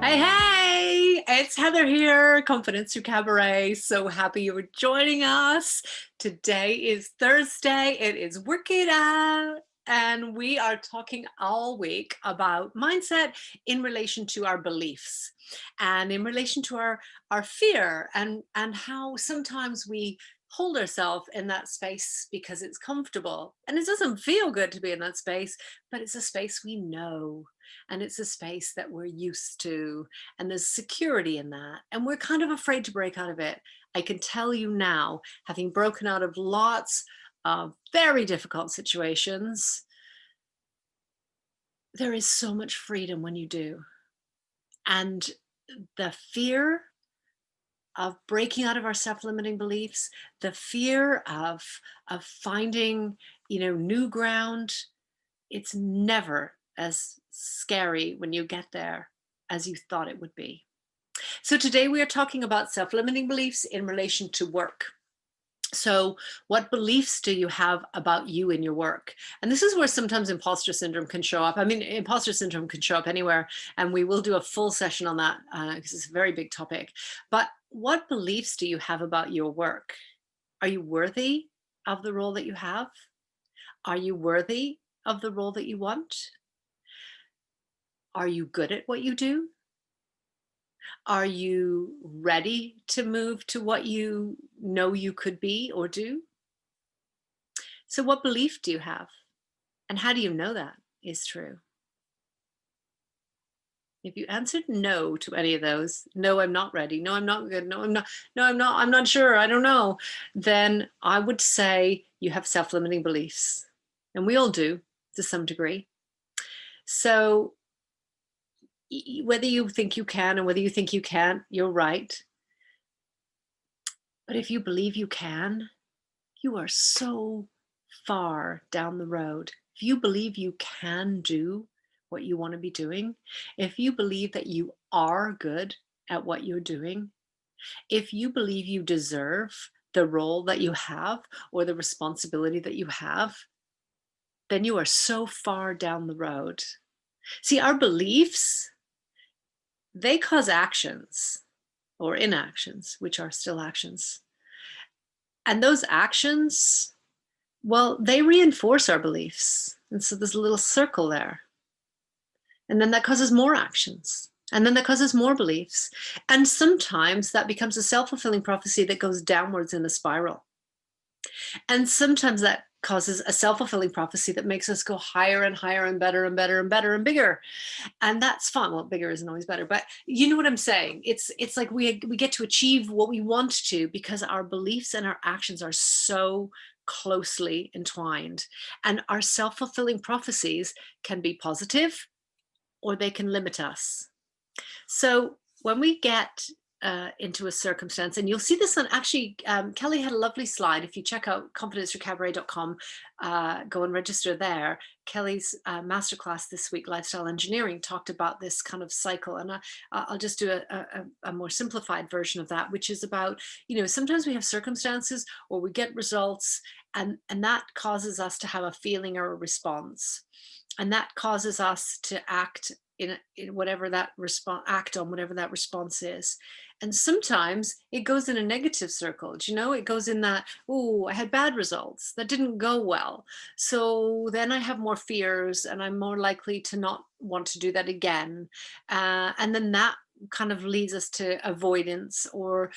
Hey, hey, it's Heather here, Confidence Through Cabaret. So happy you were joining us. Today is Thursday. It is Work It Out. And we are talking all week about mindset in relation to our beliefs and in relation to our fear and how sometimes we hold ourselves in that space because it's comfortable. And it doesn't feel good to be in that space, but it's a space we know. And it's a space that we're used to, and there's security in that. And we're kind of afraid to break out of it. I can tell you now, having broken out of lots of very difficult situations, there is so much freedom when you do. And the fear of breaking out of our self-limiting beliefs, the fear of finding, new ground, it's never as scary when you get there as you thought it would be. So today we are talking about self-limiting beliefs in relation to work. So what beliefs do you have about you in your work? And this is where sometimes imposter syndrome can show up. I mean, imposter syndrome can show up anywhere, and we will do a full session on that because it's a very big topic. But what beliefs do you have about your work? Are you worthy of the role that you have? Are you worthy of the role that you want? Are you good at what you do? Are you ready to move to what you know you could be or do? So what belief do you have? And how do you know that is true? If you answered no to any of those, no, I'm not ready, no, I'm not good, no, I'm not sure, I don't know, then I would say you have self-limiting beliefs. And we all do to some degree. So whether you think you can and whether you think you can't, you're right. But if you believe you can, you are so far down the road. If you believe you can do what you want to be doing, if you believe that you are good at what you're doing, if you believe you deserve the role that you have or the responsibility that you have, then you are so far down the road. See, our beliefs, they cause actions or inactions, which are still actions. And those actions, well, they reinforce our beliefs. And so there's a little circle there. And then that causes more actions. And then that causes more beliefs. And sometimes that becomes a self-fulfilling prophecy that goes downwards in a spiral. And sometimes that causes a self-fulfilling prophecy that makes us go higher and higher and better and better and better and bigger. And that's fun. Well, bigger isn't always better, but you know what I'm saying? It's like we get to achieve what we want to because our beliefs and our actions are so closely entwined. And our self-fulfilling prophecies can be positive or they can limit us. So when we get into a circumstance, and you'll see this on actually, Kelly had a lovely slide. If you check out confidenceforcabaret.com, go and register there. Kelly's masterclass this week, Lifestyle Engineering, talked about this kind of cycle. And I'll just do a more simplified version of that, which is about, sometimes we have circumstances or we get results and that causes us to have a feeling or a response. And that causes us to act in whatever that response, act on whatever that response is. And sometimes it goes in a negative circle. It goes in that, oh, I had bad results that didn't go well. So then I have more fears and I'm more likely to not want to do that again. And then that kind of leads us to avoidance or,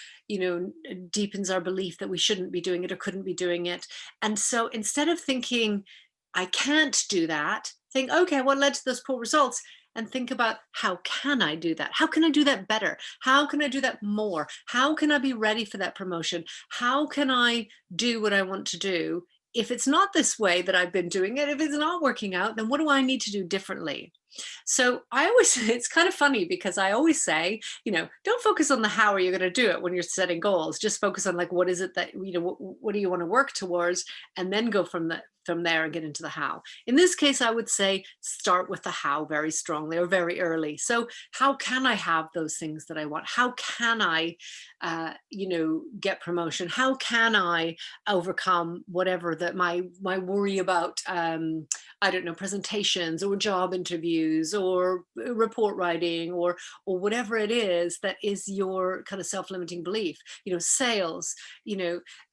deepens our belief that we shouldn't be doing it or couldn't be doing it. And so instead of thinking, I can't do that, think, okay, what led to those poor results? And think about, how can I do that? How can I do that better? How can I do that more? How can I be ready for that promotion? How can I do what I want to do? If it's not this way that I've been doing it, if it's not working out, then what do I need to do differently? So I always, it's kind of funny because I always say, don't focus on the how are you going to do it when you're setting goals. Just focus on like, what is it that, what do you want to work towards? And then go from there and get into the how. In this case, I would say start with the how very strongly or very early. So how can I have those things that I want? How can I, get promotion? How can I overcome whatever that my worry about, I don't know, presentations or job interviews interviews or report writing or whatever it is that is your kind of self-limiting belief. Sales.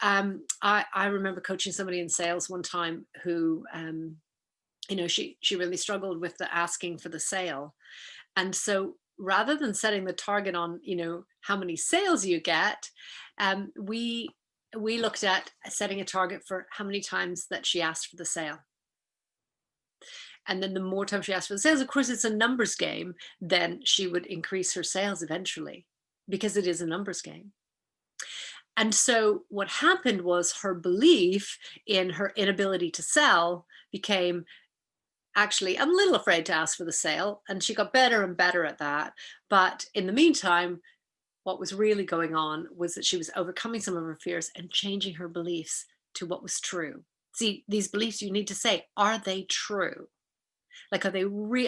I remember coaching somebody in sales one time who she really struggled with the asking for the sale. And so rather than setting the target on, how many sales you get, we looked at setting a target for how many times that she asked for the sale. And then the more times she asked for the sales, of course, it's a numbers game, then she would increase her sales eventually because it is a numbers game. And so what happened was her belief in her inability to sell became, actually, I'm a little afraid to ask for the sale. And she got better and better at that. But in the meantime, what was really going on was that she was overcoming some of her fears and changing her beliefs to what was true. See, these beliefs, you need to say, are they true? Like, are they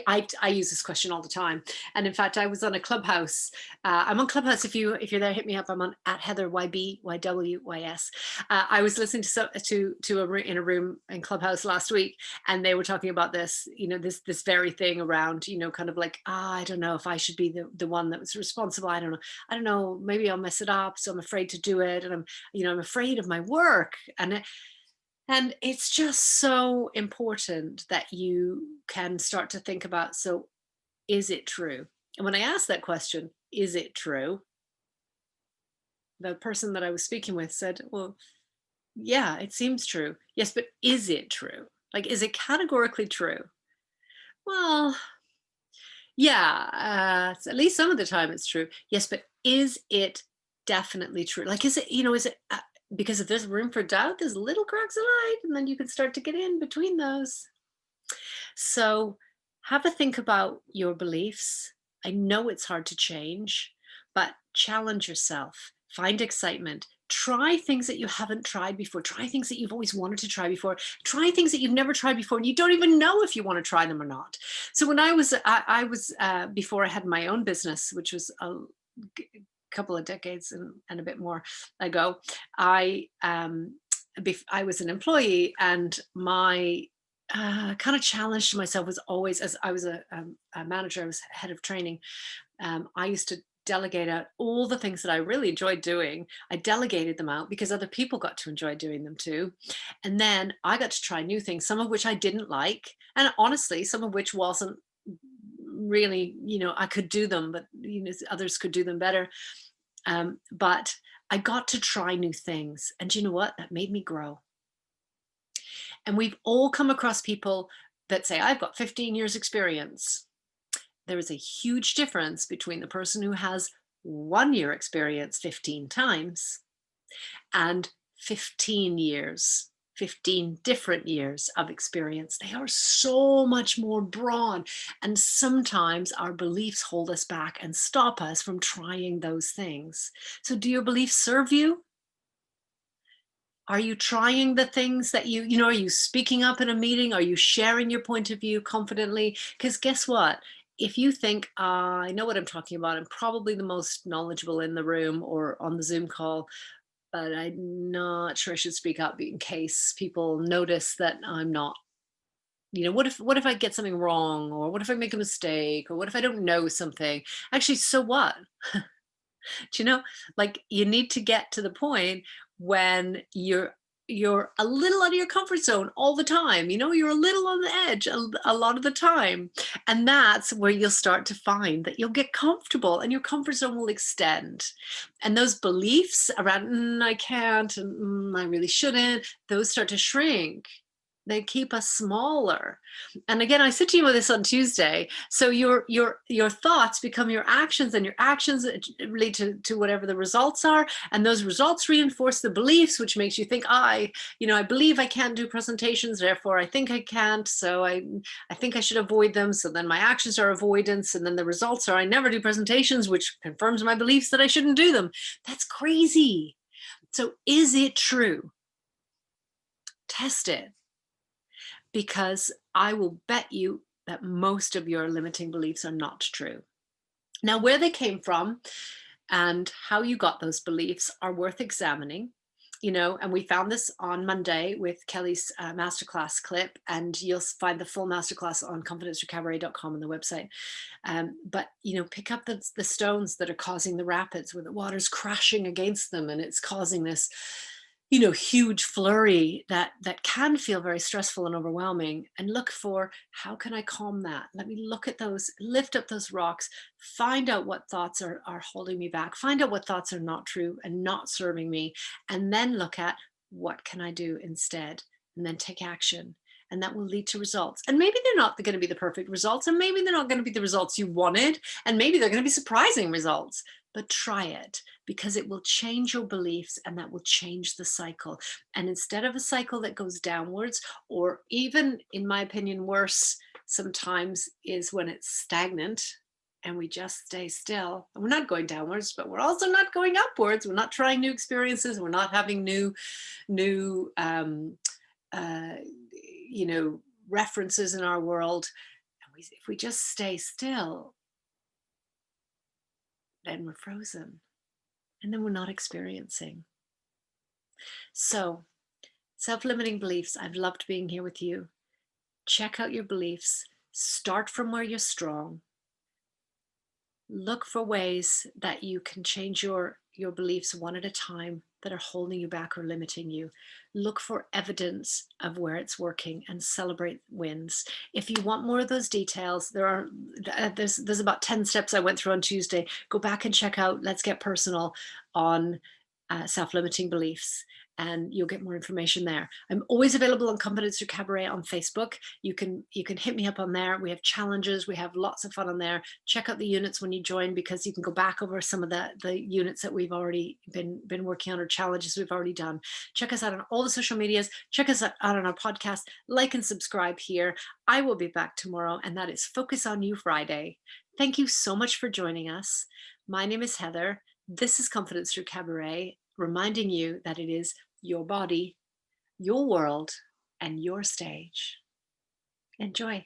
I use this question all the time. And in fact, I was on a Clubhouse. I'm on Clubhouse. If you're there, hit me up. I'm on at Heather YBYWYS. I was listening in a room in Clubhouse last week, and they were talking about this, this very thing around, kind of like, I don't know if I should be the one that was responsible. I don't know, maybe I'll mess it up. So I'm afraid to do it. And I'm afraid of my work. And it's just so important that you can start to think about, so is it true? And when I asked that question, is it true? The person that I was speaking with said, well, yeah, it seems true. Yes, but is it true? Like, is it categorically true? Well, yeah, at least some of the time it's true. Yes, but is it definitely true? Like, is it, because if there's room for doubt, there's little cracks of light, and then you can start to get in between those. So have a think about your beliefs. I know it's hard to change, but challenge yourself, find excitement, try things that you haven't tried before, try things that you've always wanted to try before, try things that you've never tried before, and you don't even know if you want to try them or not. So when I was before I had my own business, which was a couple of decades and a bit more ago, I was an employee, and my kind of challenge to myself was always, as I was a manager, I was head of training. I used to delegate out all the things that I really enjoyed doing. I delegated them out because other people got to enjoy doing them too. And then I got to try new things, some of which I didn't like. And honestly, some of which wasn't really, I could do them, but others could do them better. But I got to try new things. And you know what? That made me grow. And we've all come across people that say, I've got 15 years experience. There is a huge difference between the person who has 1 year experience 15 times and 15 years, 15 different years of experience. They are so much more broad. And sometimes our beliefs hold us back and stop us from trying those things. So do your beliefs serve you? Are you trying the things that are you speaking up in a meeting? Are you sharing your point of view confidently? Because guess what? If you think, I know what I'm talking about, I'm probably the most knowledgeable in the room or on the Zoom call, but I'm not sure I should speak up in case people notice that I'm not. What if I get something wrong, or what if I make a mistake, or what if I don't know something? Actually, so what? Do like, you need to get to the point when you're a little out of your comfort zone all the time. You're a little on the edge a lot of the time. And that's where you'll start to find that you'll get comfortable and your comfort zone will extend. And those beliefs around, I can't, and I really shouldn't, those start to shrink. They keep us smaller. And again, I said to you this on Tuesday. So your thoughts become your actions, and your actions lead to whatever the results are. And those results reinforce the beliefs, which makes you think, I believe I can't do presentations, therefore I think I can't. So I think I should avoid them. So then my actions are avoidance. And then the results are I never do presentations, which confirms my beliefs that I shouldn't do them. That's crazy. So is it true? Test it. Because I will bet you that most of your limiting beliefs are not true. Now, where they came from and how you got those beliefs are worth examining. and we found this on Monday with Kelly's masterclass clip, and you'll find the full masterclass on confidencethroughcabaret.com on the website. But pick up the stones that are causing the rapids, where the water's crashing against them, and it's causing this huge flurry that can feel very stressful and overwhelming, and look for, how can I calm that? Let me look at those, lift up those rocks, find out what thoughts are holding me back, find out what thoughts are not true and not serving me, and then look at, what can I do instead? And then take action. And that will lead to results. And maybe they're not going to be the perfect results, and maybe they're not going to be the results you wanted, and maybe they're going to be surprising results, but try it, because it will change your beliefs, and that will change the cycle. And instead of a cycle that goes downwards, or even, in my opinion, worse sometimes, is when it's stagnant and we just stay still. And we're not going downwards, but we're also not going upwards. We're not trying new experiences. We're not having new uh, references in our world. And if we just stay still, then we're frozen, and then we're not experiencing. So, self-limiting beliefs, I've loved being here with you. Check out your beliefs. Start from where you're strong. Look for ways that you can change your beliefs one at a time that are holding you back or limiting you. Look for evidence of where it's working and celebrate wins. If you want more of those details, there's about 10 steps I went through on Tuesday. Go back and check out Let's Get Personal on self-limiting beliefs, and you'll get more information there. I'm always available on Confidence Through Cabaret on Facebook. You can hit me up on there. We have challenges. We have lots of fun on there. Check out the units when you join, because you can go back over some of the units that we've already been working on, or challenges we've already done. Check us out on all the social medias. Check us out on our podcast. Like and subscribe here. I will be back tomorrow, and that is Focus on You Friday. Thank you so much for joining us. My name is Heather. This is Confidence Through Cabaret, reminding you that it is your body, your world, and your stage. Enjoy.